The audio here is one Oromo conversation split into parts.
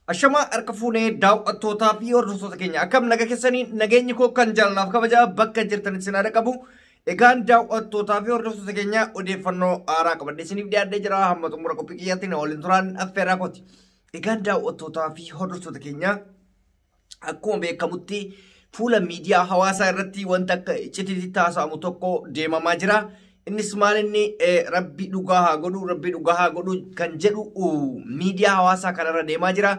Ashama arkafune daw atota fi hordoftoota keenya akkam naga keessanii nageenyi koo kan jaalalaaf kabajaa bakka jirtan sinaada qabu egaan daw atota fi hordoftoota keenya odeeffannoo haaraa qabadhe isiniif dhiyaadhee jira hamma xumura qophii kiyyaatiin waliin turaan affeeraa kooti. Egaan daw atota fi hordoftoota keenya akkuma beekamutti fuula miidiyaa hawaasaa irratti wanta akka icciitii taasifamu tokko deemamaa jira. Innis maalinni rabbi dhugaha godhu kan jedhu miidiyaa hawaasaa kanarra deemaa jira.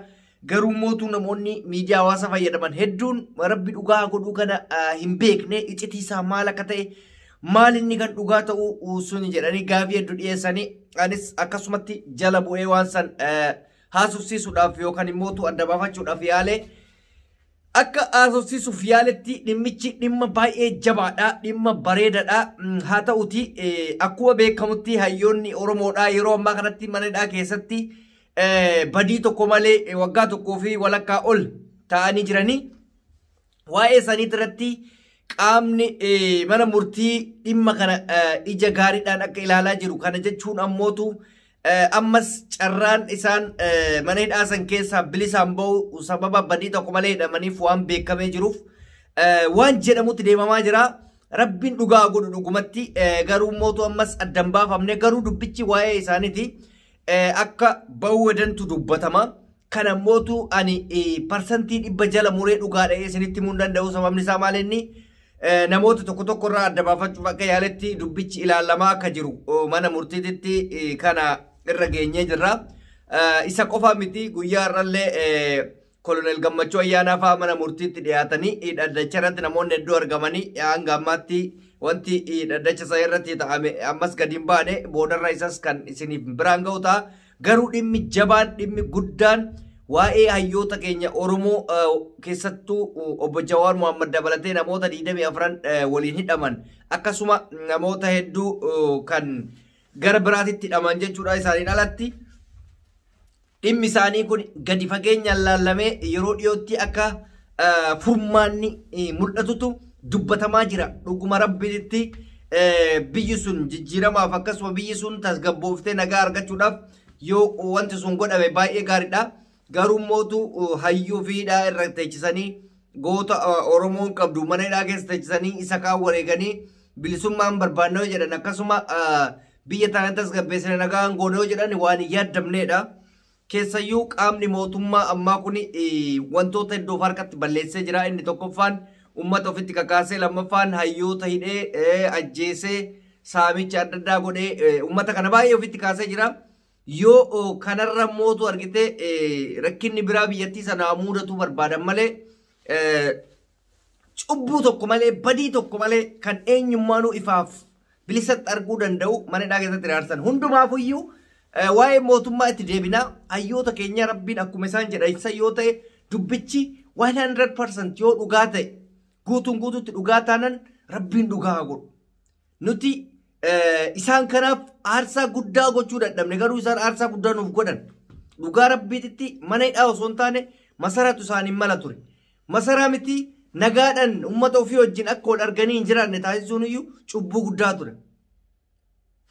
Garuu mootuu namoonni miidiyaa hawaasaa fayyadaman hedduun rabbi dhugaa godhuu kana hin beekne icciitii isaa maal akka ta'e maalinni kan dhugaa ta'uu suni jedhanii gaafii hedduu dhiyeessanii anis akkasumatti jala bu'ee waan san haasofsiisuudhaaf yookaan immoo adda baafachuudhaaf yaale akka haasofsiisuuf yaaletti dhimmichi dhimma baay'ee jabaadha, dhimma bareedaadha. Haa ta'uti akkuma beekamutti hayyoonni Oromoodhaa yeroo ammaa kanatti manadhaa keessatti badii tokko malee waggaa tokkoo fi walakkaa ol ta'anii jiranii waa'ee isaanii irratti qaamni mana murtii dhimma kana ija gaariidhaan akka ilaalaa jiru. Kana jechuun ammootu ammas carraan isaan mana hidhaa san keessaa bilisaan bahu sababa badii tokko malee hidhamaniif waan beekamee jiruuf waan jedhamutti deemamaa jira. Rabbiin dhugaa godhu dhugumatti garuu mootu ammas addan baafamne garuu dubbichi waa'ee isaaniiti. Akka bawwadantu dubbatama kana mootu ani parsantii 100 jala muree dhugaadha isinitti himuu danda'u. Sababni isaa maalinni namoota tokko irraa adda baafachuuf akka yaaletti dubbichi ilaalamaa akka jiru mana murtiitti kana irra geenyee jirra. Isa qofa miti guyyaa irrallee kolonel Gammachuu ayyaanaa fa'aa mana murtiitti dhiyaatanii dhaddacha irratti namoonni hedduu argamanii hanga ammaatti wanti dhaddacha isaa irratti ta'ame ammas gadi hin baane boodarra isas kan isiniif biraan ga'u ta'a. Garuu dhimmi jabaan dhimmi guddaan waa'ee hayyoota keenya Oromoo keessattuu obbo Jawar Muhammad dabalatee namoota 24 waliin hidhaman akkasuma namoota hedduu kan gara biraatitti hidhaman jechuudha. Isaaniin alatti dhimmi isaanii kun gadi fageenyaan laallamee yeroo dhiyootti akka furmaanni mul'atutu dubbatamaa jira. Dhuguma rabbiitti biyyi sun jijjiiramaaf akkasuma biyyi sun tasgabbooftee nagaa argachuudhaaf yoo wanti sun godhame baay'ee gaariidha. Garuu mootu hayyuu fi hidhaa irra teechisanii goota Oromoon qabdu mana hidhaa keessa teechisanii isa kaan wareeganii bilisummaan barbaannoo jedhan akkasuma biyya tana tasgabbeessine nagaan goonoo jedhan waan hin yaadamneedha. Keessayyuu qaamni mootummaa ammaa kun wantoota hedduu harkatti balleessee jira. Inni tokkoffaan ummata ofitti kakaasee, lammaffaan hayyoota hidhee ajjeesee saamicha adda addaa godhee ummata kana baay'ee ofitti kaasee jira. Yoo kanarra mootu argite rakkinni biraa biyyattii sana mudatu barbaadan malee cubbuu tokko malee badii tokko malee kan eenyummaanuu ifaaf bilisatti arguu danda'u mana hidhaa keessatti raarsan. Hundumaafuyyuu waa'ee mootummaa itti deebinaa hayyoota keenya rabbiin akkuma isaan jedhan yoo ta'e dubbichi 100% yoo dhugaa ta'e guutuutti dhugaa taanan rabbiin dhugaa godhu. Nuti isaan kanaaf aarsaa guddaa gochuu dadhabne garuu isaan aarsaa guddaa nuuf godhan. Dhugaa rabbiitti mana hidhaa osoo hin taane masaraatu isaaniin mala ture. Masaraa miti nagaadhaan uummata ofii wajjin akka wal arganii hin jiraanne taasisuun iyyuu cubbuu guddaa ture.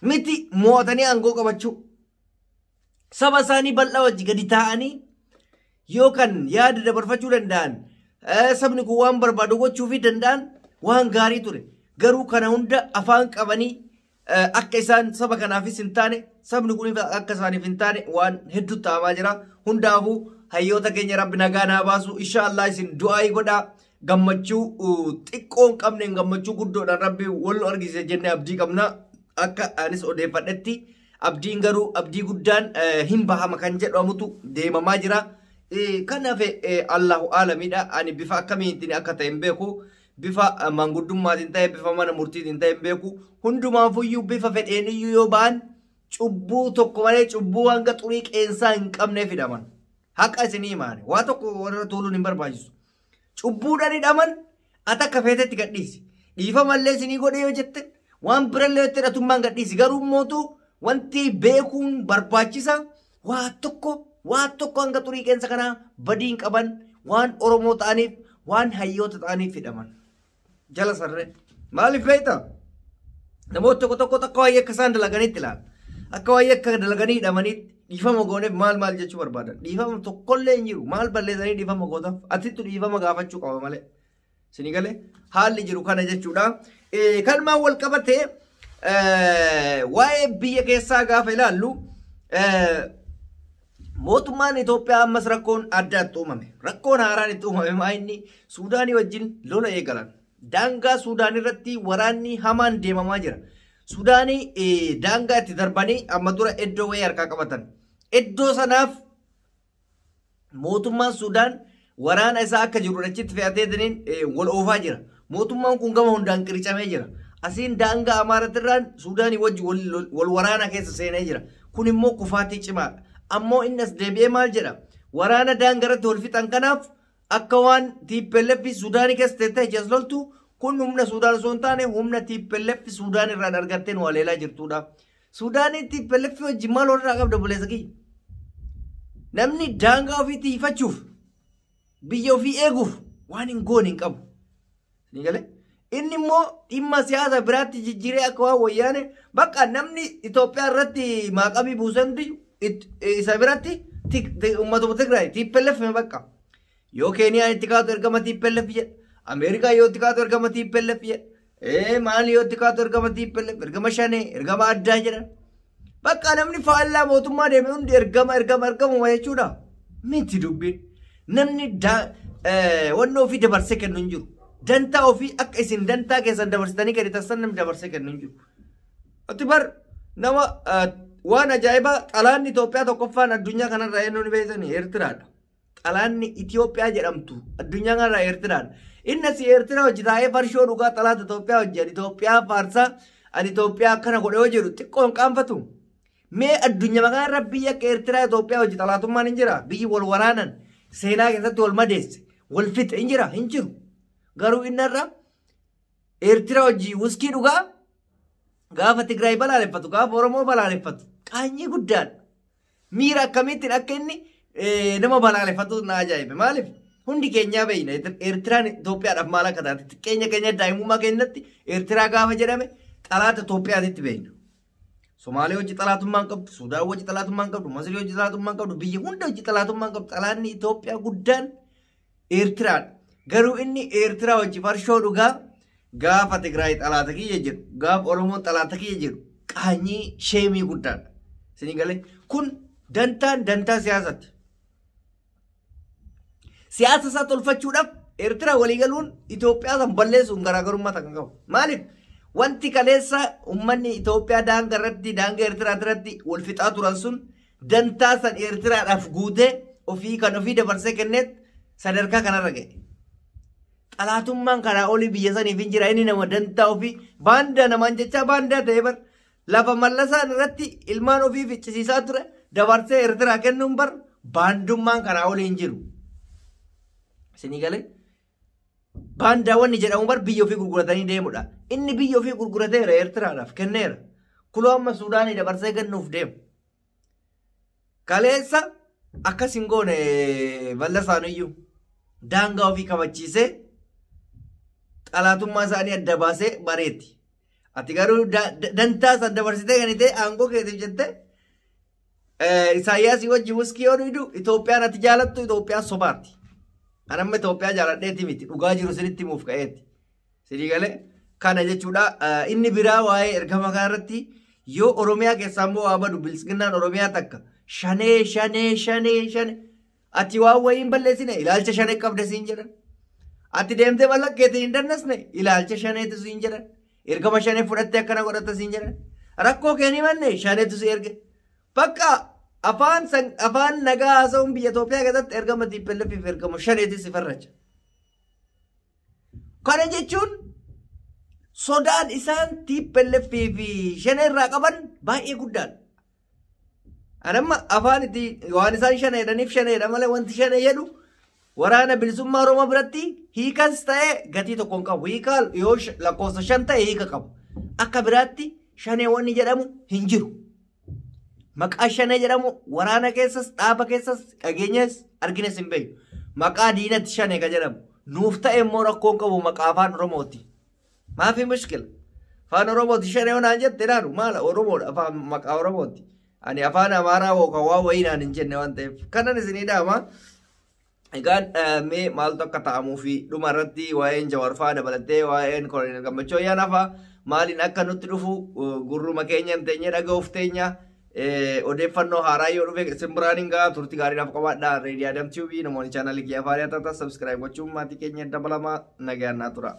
Miti mo'atanii aangoo qabachuu. Saba isaanii bal'aa wajji gadi taa'anii yookaan yaada dabarfachuu danda'an sabni kun waan barbaadu gochuufii danda'an waan gaarii ture. Garuu kana hunda afaan qabanii akka isaan saba kanaafis hin taane sabni kun akka isaaniif hin taane waan hedduu ta'amaa jira. Hundaafuu hayyoota keenya rabbi nagaa naa baasu inshaallah isin du'aa godhaa. Gammachuu xiqqoo hin qabne gammachuu guddoodhaan rabbi wal argisiise jennee abdii qabna. Akka anis odeeffadhetti abdiin garuu abdii guddaan hin bahama kan jedhamutu deemamaa jira. Kanaaf Allahu aalamiidha. Ani bifa akkamiitiin akka ta'e hin beeku. Bifa manguddumaatiin ta'e bifa mana murtiitiin ta'e hin beeku. Hundumaafuyyuu bifa fedheeniyyuu yoo ba'an cubbuu tokko malee cubbuu hanga xurii qeensaa hin qabneef hidhaman. Haqa isinii himaane waa tokko warra tuuluun hin barbaachisu. Cubbuudhaan hidhaman ati akka feetetti gadhiisi. Dhiifamallee isinii godhe yoo jette waan birallee itti hidhatummaan gadhiisi. Garuu mootu wanti beekuun barbaachisa. Waa tokko hanga xurii qeensa kanaa badiin qaban waan Oromoo ta'aniif waan hayyoota ta'aniif hidhaman. Jala sarree maaliif beektaa? Namoota tokko waa'ee akka isaan dalaganitti ilaala. akka waayee akka dalaganii hidhamanii dhiifama gooneef maal jechuu barbaadan dhiifama tokkollee hin jiru maal balleessanii dhiifama gootaaf atittu dhiifama gaafachuu qaba malee sinii galee haalli jiru kana jechuudha kan maan wal qabatee waa'ee biyya keessaa gaafa ilaallu mootummaan Itoophiyaa ammas rakkoon addaatti uumame rakkoon haaraan itti uumame maa inni Suudaanii wajjin lola eegalan daangaa Suudaan irratti waraanni hamaan deemamaa jira Suudaanii daangaa itti darbanii amma dura iddoo wayii harkaa qabatan iddoo sanaaf mootummaan Suudaan waraana isaa akka jiru achitti fe'atee wal oofaa jira mootummaan kun gama hundaan qiricamee jira asiin daangaa Amaaratirraan Suudaanii wajji wal waraana keessa seenee jira kun immoo kufaatii cimaadha ammoo innas deebi'ee maal jedha waraana daangaratti wal fixan kanaaf akka waan TPLF Suudaanii keessa teessee jees loltu kun humna Suudaan osoo hin taane humna TPLF Suudaan irraa argatteen waleelaa jirtudha Suudaanii TPLF wajjin maal warraa qabda buleessa kiyya namni daangaa ofii tiifachuuf biyya ofii eeguuf waan hin goone hin qabu ni galee inni immoo dhimma siyaasa biraatti jijjiiree akka waan wayyaane bakka namni Itoophiyaa irratti maaqabii buusan isa biratti ummatuma Tigraay TPLF bakka yoo Keeniyaan itti kaatu ergama TPLF jedha Ameerikaa yoo itti kaatu ergama TPLF jedha maali yoo itti kaatu ergama TPLF ergama shanee ergama addaa jedhan bakka namni faallaa mootummaa deeme hundi ergama jechuudha miti dubbiin namni wanna ofii dabarsee kennu hin jiru dantaa ofii akka isin dantaa keessan dabarsitanii gadi tassan namni dabarsee kennu hin jiru ati bar nama waan ajaa'ibaa xalaanni Itoophiyaa tokkoffaan addunyaa kanarraa eenyu ni beeksani Eertiraadha xalaanni Itoophiyaa jedhamtu addunyaa kanarraa Eertiraadha innas Eertiraa hojii taa'ee farshoo dhugaa xalaata Itoophiyaa hojii Itoophiyaa faarsaa ani Itoophiyaa akkana godhe yoo jedhu xiqqoon qaanfatu mee addunyaa maqaarra biyya akka Eertiraa Itoophiyaa hojii xalaatummaan hin jira biyyi wal waraanan seenaa keessatti wal madeesse wal fixe hin jira hin jiru garuu innarra Eertiraa hojii wuskii dhugaa gaafa Tigraay balaaleffatu gaafa Oromoo balaaleffatu qaanyii guddaan miira akkamittiin akka inni nama balaaleffatu na ajaa'ibe maaliif hundi keenyaa beeyna Eertiraan Itoophiyaadhaaf maal akka taate keenya daa'imummaa keenyatti Eertiraa gaafa jedhame xalaata Itoophiyaatitti beeyna Somaalee hojii xalaatummaan qabdu Suudaan hojii xalaatummaan qabdu Masrii hojii xalaatummaan qabdu biyya hunda hojii xalaatummaan qabdu xalaanni Itoophiyaa guddaan Eertiraan garuu inni Eertiraa hojii farshoo dhugaa gaafa Tigraay xalaata kiyya jedhu gaafa Oromoo xalaata kiyya jedhu qaanyii sheemii guddaadha sinii galee kun dantaa siyaasaatti siyaasa isaa tolfachuudhaaf Eertiraa waliigaluun Itoophiyaa san balleessuun garaagarummaa takka qabu maaliif wanti kaleessa ummanni Itoophiyaa daangaa Eertiraa irratti wal fixaa turan sun dantaa san Eertiraadhaaf guutee ofii dabarsee kenneet sadarkaa kanarra ga'e xalaatummaan kanaa olii biyya saniif hin jira inni nama dantaa ofii baandaa namaan jechaa baandaa ta'e bar lafa mallasaan irratti ilmaan ofii ficcisiisaa ture dabarsee Eertiraa kennuun bar baandummaan kanaa olii hin jiru sinii galee baandaa wanni jedhamu bar biyya ofii gurguratanii deemudha inni biyya ofii gurgurateera Eertiraadhaaf kenneera kuloo amma Suudaanii dabarsee kennuuf deemu kaleessa akkas hin goone ballasaanuyyuu daangaa ofii kabachiisee xalaatummaa isaanii adda baasee bareetti ati garuu dantaa san dabarsitee kan ta'e aangoo keetiif jettee Isaayyaasii wajji wuskii yoo dhuidu Itoophiyaan ati jaalattu Itoophiyaan sobaatti anamma Itoophiyaa jaaladheeti miti dhugaa jiru sinitti himuuf ka'eeti sidii galee kana jechuudha inni biraa waa'ee ergama kanarratti yoo Oromiyaa keessaa immoo waa badu bilisiginnaan Oromiyaa takka shanee ati waan wayiin balleessine ilaalcha shanee qabda siin jedhan ati deemtee malakkeetiin hin dannasne ilaalcha shaneetu siin jedhan ergama shanee fudhattee akkana godhatta siin jedhan rakkoo keenii manne shaneetu si erge bakka afaan nagaa haasa'uun biyya Itoophiyaa keessatti ergama TPLF fi ergama shaneetis si farracha kana jechuun sodaan isaan TPLF fi shanee irraa qaban baay'ee guddaadha anamma afaan itti waan isaan shaneedhaniif shaneedha malee wanti shanee jedhu waraana bilisummaa Oromoo biratti hiikas ta'e gatii tokkoon qabu hiikaa yoo lakkoofsa 5 ta'e hiika qabu akka biraatti shanee wanni jedhamu hin jiru maqaa shanee jedhamu waraana keessas dhaaba keessas dhageenyas argines hin beeku maqaa diinatti shanee ka jedhamu nuuf ta'e immoo rakkoon qabu maqaa afaan Oromooti maafi mushkila afaan oromooti shanee onaan jette naaru maala oromoodha afaan maqaa oromooti ani afaan amaaraa wooka waa wayinaan hin jenne waan ta'eef kanan isinii dhaama egaan mee maaltu akka ta'amuu fi dhuma irratti waa'een jawarfaa dabalatee waa'een koloneel gammachuu ayyaanaafaa maaliin akka nutti dhufu gurruma keenya hin teenye dhaga'uuf teenya odeeffannoo haaraa yoo dhufe simbiraan hin ga'a turtii gaariidhaaf qabaadhaa reedii adam tv namoonni chaanalii kiyya afaan yaatata sabskiraayib gochuun maatii keenya dabalamaa nagaan naa tura.